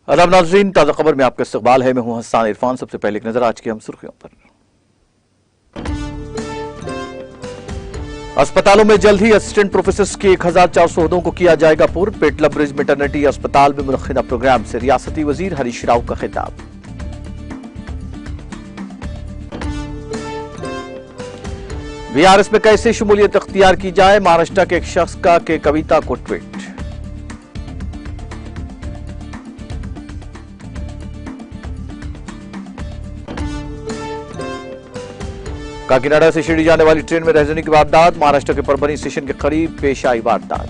आदाब नाज़रीन, ताज़ा खबर में आपका इस्तकबाल है। मैं हूं हसन इरफान। सबसे पहले एक नजर आज की हम सुर्खियों पर। अस्पतालों में जल्द ही असिस्टेंट प्रोफेसर के 1400 ओहदों को किया जाएगा पूर्ण। पेटला ब्रिज मैटरनिटी अस्पताल में मुनक्किदा प्रोग्राम से रियासती वजीर हरीश राव का खिताब। बीआरएस में कैसे शमूलियत अख्तियार की जाए, महाराष्ट्र के एक शख्स का के कविता को ट्वीट। काकीनाडा से शिरडी जाने वाली ट्रेन में रहजनी की वारदात, महाराष्ट्र के परभनी स्टेशन के करीब पेश आई वारदात।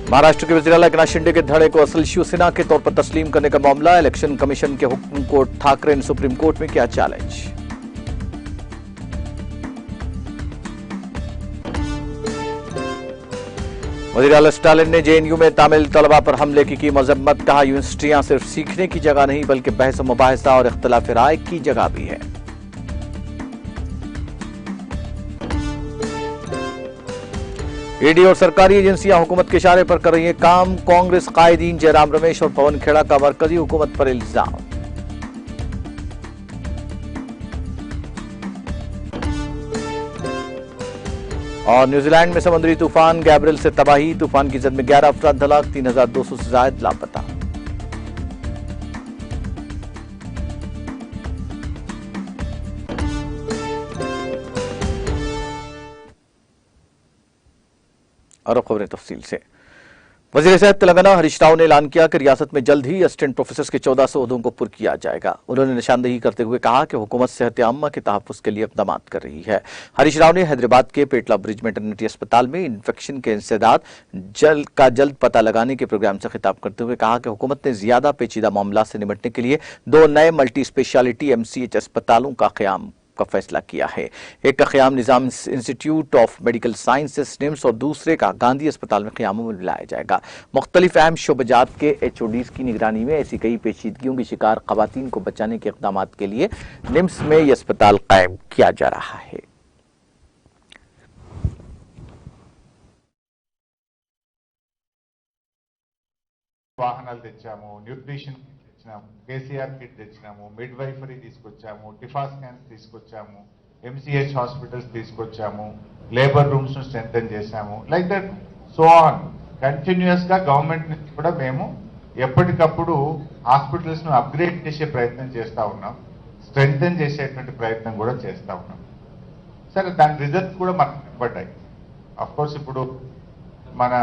महाराष्ट्र के वज़ीर आला एकनाथ शिंदे के धड़े को असल शिवसेना के तौर पर तस्लीम करने का मामला, इलेक्शन कमीशन के हुक्म को ठाकरे ने सुप्रीम कोर्ट में किया चैलेंज। वज़ीर आला स्टालिन ने जेएनयू में तामिल तलबा पर हमले की मजम्मत, कहा यूनिवर्सिटियां सिर्फ सीखने की जगह नहीं बल्कि बहस मुबाहिसा और इख्तिलाफ राय की जगह भी है। ईडी और सरकारी एजेंसियां हुकूमत के इशारे पर कर रही हैं काम, कांग्रेस कायदीन जयराम रमेश और पवन खेड़ा का मरकजी हुकूमत पर इल्जाम। और न्यूजीलैंड में समुद्री तूफान गैब्रियल से तबाही, तूफान की जद में 11 अफराद हलाक, 3200 से ज्यादा लापता। और खबरें तफसील से। वज़ीर सेहत तेलंगाना हरीश राव ने ऐलान किया कि रियासत में जल्द ही असिस्टेंट प्रोफेसर के 1400 ओहदों को पुर किया जाएगा। उन्होंने निशानदेही करते हुए कहा कि हुकूमत सेहत आम्मा के तहफ़्फ़ुज़ के लिए इक़दाम कर रही है। हरीश राव ने हैदराबाद के पेटला ब्रिज मैटरनिटी अस्पताल में इन्फेक्शन के इंसदाद जल्द पता लगाने के प्रोग्राम से खिताब करते हुए कहा कि हुकूमत ने ज्यादा पेचीदा मामला से निपटने के लिए 2 नए मल्टी स्पेशलिटी MCH अस्पतालों का क़याम का फैसला किया है। एक का क़याम Nizam institute of medical sciences NIMS और दूसरे का गांधी अस्पताल में क़याम में लाया जाएगा। मुख्तलिफ अहम शोबजात के HODs की निगरानी में ऐसी कई पेचीदगियों की शिकार ख़वातीन को बचाने के इक़दाम के लिए निम्स में यह अस्पताल कायम किया जा रहा है। వాహనాలు తెచ్చాము, న్యూట్రిషన్ తెచ్చినాము, కేసీఆర్ కిట్ తెచ్చినాము, మిడ్ వైఫరీ తీసుకొచ్చాము, టిఫా స్కాన్స్ తీసుకొచ్చాము, MCH హాస్పిటల్స్ తీసుకొచ్చాము, లేబర్ రూమ్స్ ను స్ట్రెంథెన్ చేశాము. Like that so on continuous గా గవర్నమెంట్ నుంచి కూడా మేము ఎప్పటికప్పుడు హాస్పిటల్స్ ను అప్గ్రేడ్ చేసే ప్రయత్నం చేస్తా ఉన్నాం, స్ట్రెంథెన్ చేసేటువంటి ప్రయత్నం కూడా చేస్తా ఉన్నాం. సరే, దాని రిజల్ట్స్ కూడా మనకు కనబడ్డాయి. అఫ్ కోర్స్ ఇప్పుడు మన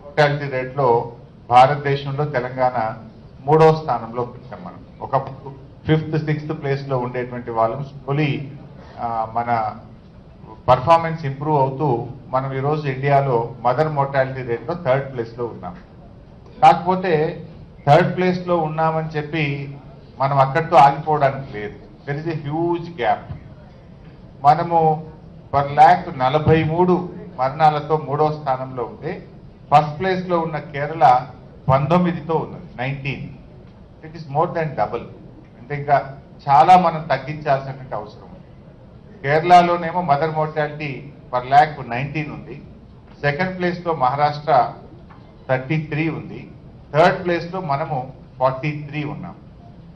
మోర్టాలిటీ రేట్లో భారతదేశంలో తెలంగాణ 3వ స్థానంలో వచ్చాం. మనం ఒకప్పుడు 5th 6th ప్లేస్లో ఉండేటువంటి వాళ్ళం స్లోలీ మన పర్ఫార్మెన్స్ ఇంప్రూవ్ అవుతూ మనం ఈరోజు ఇండియాలో మదర్ మోర్టాలిటీ రేట్లో 3rd ప్లేస్లో ఉన్నాం. కాకపోతే 3rd ప్లేస్లో ఉన్నామని చెప్పి మనం అక్కడితో ఆగిపోవడానికి లేదు. There is a huge gap. మనము పర్ ల్యాక్ 43 మరణాలతో 3వ స్థానంలో ఉంటే ఫస్ట్ ప్లేస్లో ఉన్న కేరళ 19తో ఉన్నది, 19. It is more than double. అంటే ఇంకా చాలా మనం తగ్గించాల్సినటువంటి అవసరం ఉంది. కేరళలోనేమో మదర్ మోర్టాలిటీ పర్ ల్యాక్ 19 ఉంది. 2nd ప్లేస్లో మహారాష్ట్ర 33 ఉంది. 3rd ప్లేస్లో మనము 43 ఉన్నాం.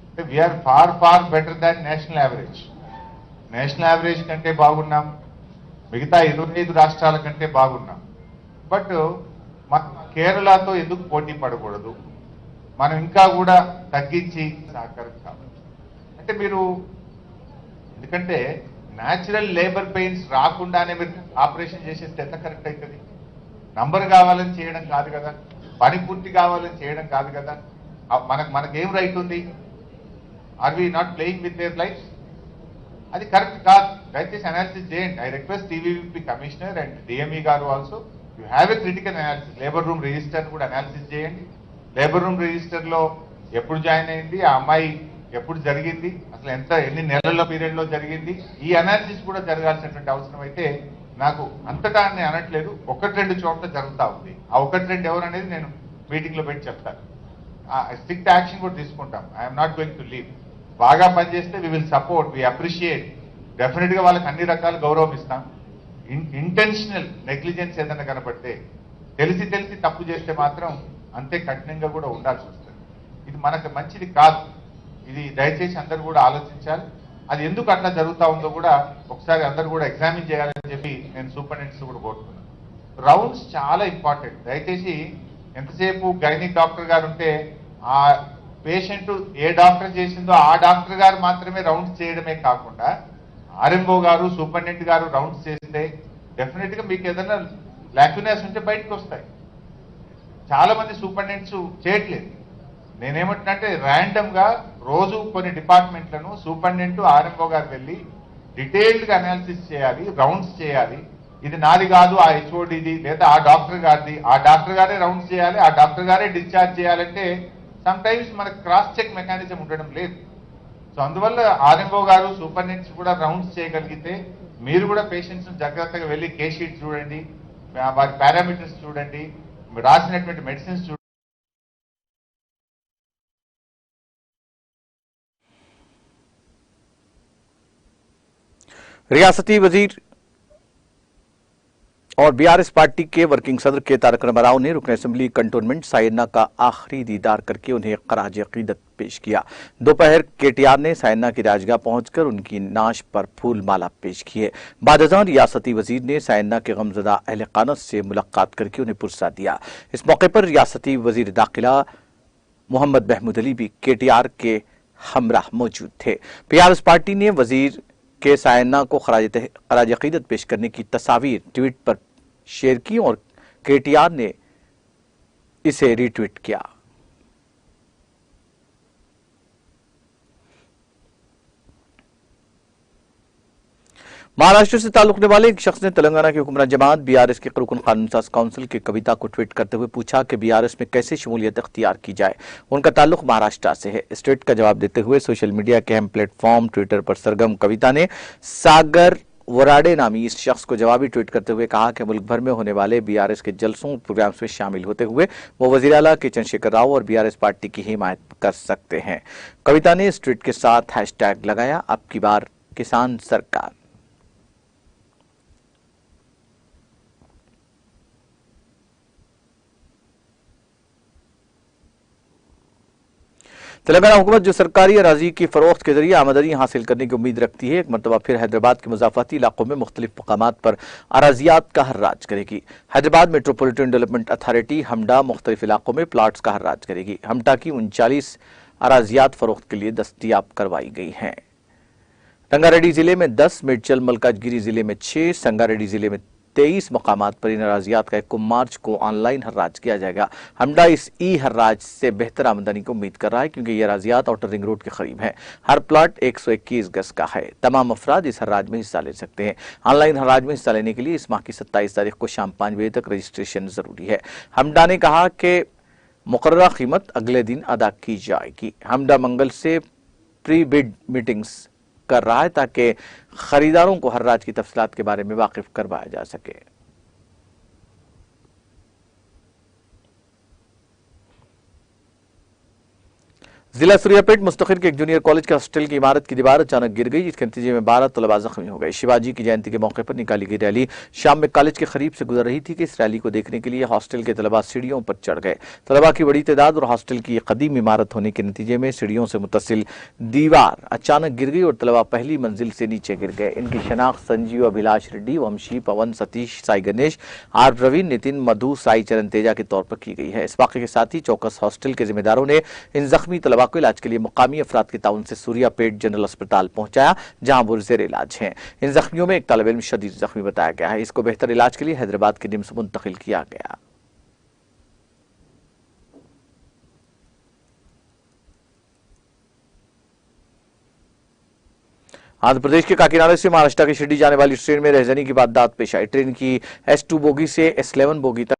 అంటే we are far better than national average. National average కంటే బాగున్నాం, మిగతా 25 రాష్ట్రాల కంటే బాగున్నాం. బట్ కేరళతో ఎందుకు పోటీ పడకూడదు? మనం ఇంకా కూడా తగ్గించి సహకారం కావాలి. అంటే మీరు ఎందుకంటే న్యాచురల్ లేబర్ పెయిన్స్ రాకుండానే మీరు ఆపరేషన్ చేసేస్తే ఎంత కరెక్ట్ అవుతుంది? నంబర్ కావాలని చేయడం కాదు కదా, పని పూర్తి కావాలని చేయడం కాదు కదా. మనకేం రైట్ ఉంది? Are we not playing with their life? అది కరెక్ట్ కాదు. దయచేసి అనాలిసిస్ చేయండి. I request TVP commissioner and DME గారు also you have a critical analysis. Labour room register కూడా అనాలిసిస్ చేయండి. లేబర్ రూమ్ రిజిస్టర్లో ఎప్పుడు జాయిన్ అయింది, ఆ అమ్మాయి ఎప్పుడు జరిగింది, అసలు ఎన్ని నెలల పీరియడ్లో జరిగింది, ఈ అనాలిసిస్ కూడా జరగాల్సినటువంటి అవసరం అయితే నాకు అంతటా నేను అనట్లేదు, 1-2 చోట్ల జరుగుతూ ఉంది. ఆ 1-2 ఎవరు అనేది నేను మీటింగ్లో పెట్టి చెప్తాను. స్ట్రిక్ట్ యాక్షన్ కూడా తీసుకుంటాం. I'm not going to leave. బాగా పనిచేస్తే we will support, we appreciate. డెఫినెట్గా వాళ్ళకి అన్ని రకాల గౌరవం ఇస్తాం. ఇంటెన్షనల్ నెగ్లిజెన్స్ ఏదైనా కనపడితే తెలిసి తెలిసి తప్పు చేస్తే మాత్రం అంతే కఠినంగా కూడా ఉండాల్సి వస్తుంది. ఇది మనకు మంచిది కాదు. ఇది దయచేసి అందరూ కూడా ఆలోచించాలి. అది ఎందుకు అట్లా జరుగుతూ ఉందో కూడా ఒకసారి అందరూ కూడా ఎగ్జామిన్ చేయాలని చెప్పి నేను సూపరింటెండెంట్స్ కూడా కోరుతున్నాను. రౌండ్స్ చాలా ఇంపార్టెంట్. దయచేసి ఎంతసేపు గైనిక్ డాక్టర్ గారు ఉంటే ఆ పేషెంట్ ఏ డాక్టర్ చేసిందో ఆ డాక్టర్ గారు మాత్రమే రౌండ్స్ చేయడమే కాకుండా ఆర్ఎంఓ గారు సూపరింటెండెంట్ గారు రౌండ్స్ చేస్తే డెఫినెట్ గా మీకు ఏదైనా లాక్యునస్ ఉంటే బయటకు వస్తాయి. చాలా మంది సూపరింటెండెంట్స్ చేయట్లేదు. నేనేమంటున్నాంటే ర్యాండమ్ గా రోజు కొన్ని డిపార్ట్మెంట్లను సూపరింటెండెంట్ ఆర్ఎంఓ గారు వెళ్ళి డీటెయిల్డ్ గా అనాలిసిస్ చేయాలి, రౌండ్స్ చేయాలి. ఇది నాది కాదు, ఆ హెచ్ఓడిది లేదా ఆ డాక్టర్ గారిది, ఆ డాక్టర్ గారే రౌండ్స్ చేయాలి, ఆ డాక్టర్ గారే డిశ్చార్జ్ చేయాలంటే సమ్ టైమ్స్ మనకు క్రాస్ చెక్ మెకానిజం ఉండడం లేదు. సో అందువల్ల ఆర్ఎంఓ గారు సూపరింటెండెంట్స్ కూడా రౌండ్స్ చేయగలిగితే మీరు కూడా పేషెంట్స్ జాగ్రత్తగా వెళ్ళి కేస్ షీట్ చూడండి, వారి పారామీటర్స్ చూడండి, రాసినటువంటి మెడిసిన్స్ చూడండి. रियासती वजीर और बीआरएस पार्टी के वर्किंग सदर के तारक रामाराव ने रुकन असेंबली कंटोनमेंट सायन्ना का आखिरी दीदार करके उन्हें खराज अकीदत पेश किया। दोपहर केटीआर ने सायन्ना की राजगाह पहुंचकर उनकी नाश पर फूल माला पेश की है। बादजान रियासती वजीर ने सायन्ना के गमजदा अहले कानत से मुलाकात करके उन्हें पुरसा दिया। इस मौके पर रियासती वजीर दाखिला मोहम्मद महमूद अली भी केटीआर के हमराह मौजूद थे। बीआरएस पार्टी ने वजीर के सायन्ना को खराज अकीदत पेश करने की तस्वीर ट्वीट पर शेयर की और केटीआर ने इसे रीट्वीट किया। महाराष्ट्र से ताल्लुक रखने वाले एक शख्स ने तेलंगाना की हुक्मरान जमात बीआरएस के रुकन कानून साज काउंसिल की कविता को ट्वीट करते हुए पूछा कि बीआरएस में कैसे शमूलियत अख्तियार की जाए। उनका ताल्लुक महाराष्ट्र से है। इस ट्वीट का जवाब देते हुए सोशल मीडिया के अहम प्लेटफॉर्म ट्विटर पर सरगम कविता ने सागर वराडे नामी इस शख्स को जवाबी ट्वीट करते हुए कहा कि मुल्क भर में होने वाले बीआरएस के जलसों प्रोग्राम्स में शामिल होते हुए वो वजीर आला के चंद्रशेखर राव और बीआरएस पार्टी की हिमायत कर सकते हैं। कविता ने इस ट्वीट के साथ हैशटैग लगाया अब की बार किसान सरकार। तेलंगाना हुकूमत जो सरकारी अराजी की फरोख्त के जरिए आमदनी हासिल करने की उम्मीद रखती है, एक मरतबा फिर हैदराबाद के मुजाफाती इलाकों में मुख्तलिफ मकामात पर अराजियात का हर्राज करेगी। हैदराबाद मेट्रोपॉलिटन डेवलपमेंट अथॉरिटी हमडा मुख्तलिफ इलाकों में प्लाट्स का हर्राज करेगी। हमडा की 39 अराजियात फरोख्त के लिए दस्तयाब करवाई गई हैं। रंगारेड्डी जिले में 10, मेडचल मलकाजगिरी जिले में 6, संगारेड्डी जिले में 23 मकामात पर इन अराजियात का 1 मार्च को ऑनलाइन हर्राज किया जाएगा। हमडा इस ई हर्राज से बेहतर आमदनी की उम्मीद कर रहा है क्योंकि ये अराजियात आउटर रिंग रोड के करीब है। हर प्लाट 121 गज का है। तमाम अफराद इस हर्राज में हिस्सा ले सकते हैं। ऑनलाइन हर्राज में हिस्सा लेने के लिए इस माह की 27 तारीख को शाम 5 बजे तक रजिस्ट्रेशन जरूरी है। हमडा ने कहा कि मुकर्ररा कीमत अगले दिन अदा की जाएगी। हमडा मंगल से प्री बिड मीटिंग्स कर रहा है ताकि खरीदारों को हर्राज की तफसीलात के बारे में वाकिफ करवाया जा सके। जिला सूर्यापेट मुस्तखिर के एक जूनियर कॉलेज के हॉस्टल की इमारत की दीवार अचानक गिर गई, जिसके नतीजे में 12 तलबा जख्मी हो गए। शिवाजी की जयंती के मौके पर निकाली गई रैली शाम में कॉलेज के करीब से गुजर रही थी कि इस रैली को देखने के लिए हॉस्टल के तलबा सीढ़ियों पर चढ़ गए। तलबा की बड़ी तादाद और हॉस्टल की कदीम इमारत होने के नतीजे में सीढ़ियों से मुत्तसिल दीवार अचानक गिर गई और तलबा पहली मंजिल से नीचे गिर गए। इनकी शनाख्त संजीव, अभिलाष रेड्डी, वंशी, पवन, सतीश, साई गणेश, आर प्रवीण, नितिन, मधु, साई चरण तेजा के तौर पर की गई है। इस वाक़े के साथ ही चौकस हॉस्टल के जिम्मेदारों ने इन जख्मी तलबा को इलाज के लिए मुकामी अफराद के ताउन से सूर्यापेट जनरल अस्पताल पहुंचाया, जहां वो जेर इलाज हैं। इन जख्मियों में एक तालिब इल्म शदीद जख्मी बताया गया है। इसको बेहतर इलाज के लिए हैदराबाद के निम्स मुंतकिल किया गया। आंध्र प्रदेश के काकीनाडा से महाराष्ट्र की शिरडी जाने वाली ट्रेन में रहजनी की वारदात पेश आई। ट्रेन की S2 बोगी से S11 बोगी तक